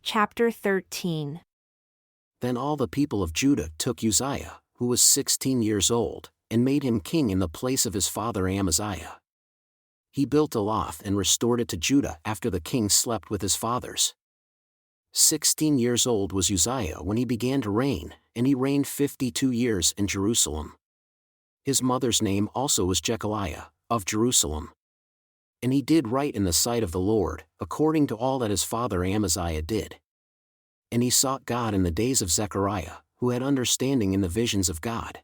Chapter 13. Then all the people of Judah took Uzziah, who was 16 years old, and made him king in the place of his father Amaziah. He built Elath and restored it to Judah after the king slept with his fathers. 16 years old was Uzziah when he began to reign, and he reigned 52 years in Jerusalem. His mother's name also was Jechaliah, of Jerusalem. And he did right in the sight of the Lord, according to all that his father Amaziah did. And he sought God in the days of Zechariah, who had understanding in the visions of God.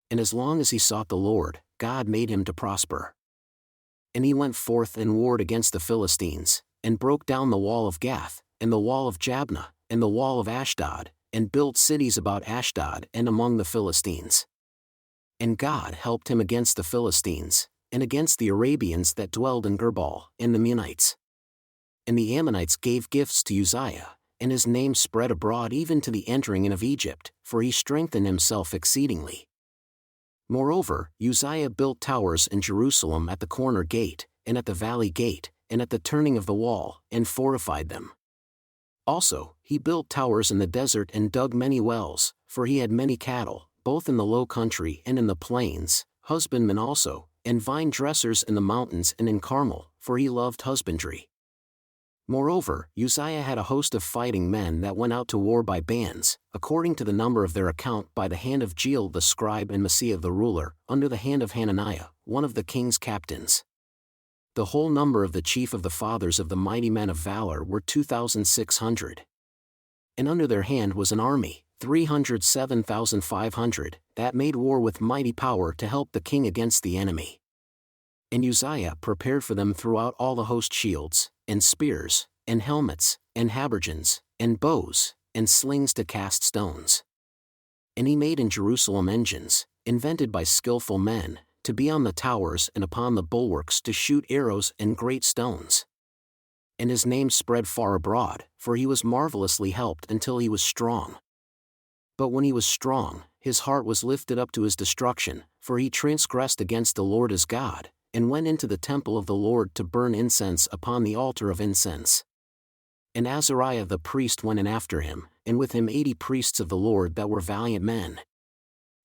And as long as he sought the Lord, God made him to prosper. And he went forth and warred against the Philistines, and broke down the wall of Gath, and the wall of Jabneh, and the wall of Ashdod, and built cities about Ashdod and among the Philistines. And God helped him against the Philistines, and against the Arabians that dwelled in Gerbal, and the Meunites. And the Ammonites gave gifts to Uzziah, and his name spread abroad even to the entering in of Egypt, for he strengthened himself exceedingly. Moreover, Uzziah built towers in Jerusalem at the corner gate, and at the valley gate, and at the turning of the wall, and fortified them. Also, he built towers in the desert and dug many wells, for he had many cattle, both in the low country and in the plains, husbandmen also, and vine dressers in the mountains and in Carmel, for he loved husbandry. Moreover, Uzziah had a host of fighting men that went out to war by bands, according to the number of their account by the hand of Jeiel the scribe and Maaseiah the ruler, under the hand of Hananiah, one of the king's captains. The whole number of the chief of the fathers of the mighty men of valor were 2,600. And under their hand was an army, 307,500, that made war with mighty power to help the king against the enemy. And Uzziah prepared for them throughout all the host shields, and spears, and helmets, and habergeons, and bows, and slings to cast stones. And he made in Jerusalem engines, invented by skillful men, to be on the towers and upon the bulwarks to shoot arrows and great stones. And his name spread far abroad, for he was marvelously helped until he was strong. But when he was strong, his heart was lifted up to his destruction, for he transgressed against the Lord his God, and went into the temple of the Lord to burn incense upon the altar of incense. And Azariah the priest went in after him, and with him 80 priests of the Lord that were valiant men.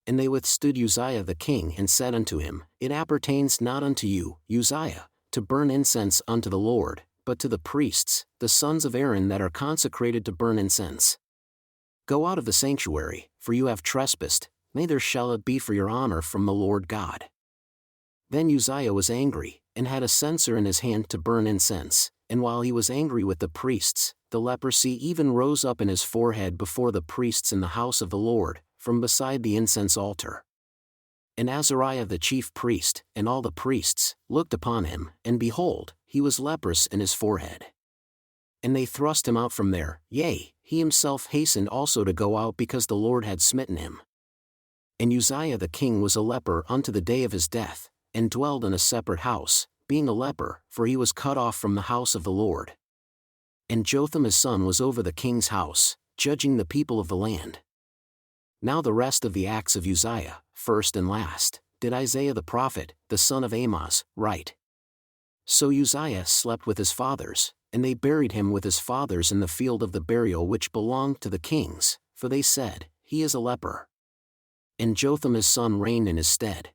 And they withstood Uzziah the king and said unto him, It appertains not unto you, Uzziah, to burn incense unto the Lord, but to the priests, the sons of Aaron that are consecrated to burn incense. Go out of the sanctuary, for you have trespassed, neither shall it be for your honor from the Lord God. Then Uzziah was angry, and had a censer in his hand to burn incense, and while he was angry with the priests, the leprosy even rose up in his forehead before the priests in the house of the Lord, from beside the incense altar. And Azariah the chief priest, and all the priests, looked upon him, and behold, he was leprous in his forehead. And they thrust him out from there, yea, he himself hastened also to go out because the Lord had smitten him. And Uzziah the king was a leper unto the day of his death, and dwelled in a separate house, being a leper, for he was cut off from the house of the Lord. And Jotham his son was over the king's house, judging the people of the land. Now the rest of the acts of Uzziah, first and last, did Isaiah the prophet, the son of Amoz, write. So Uzziah slept with his fathers, and they buried him with his fathers in the field of the burial which belonged to the kings, for they said, He is a leper. And Jotham his son reigned in his stead.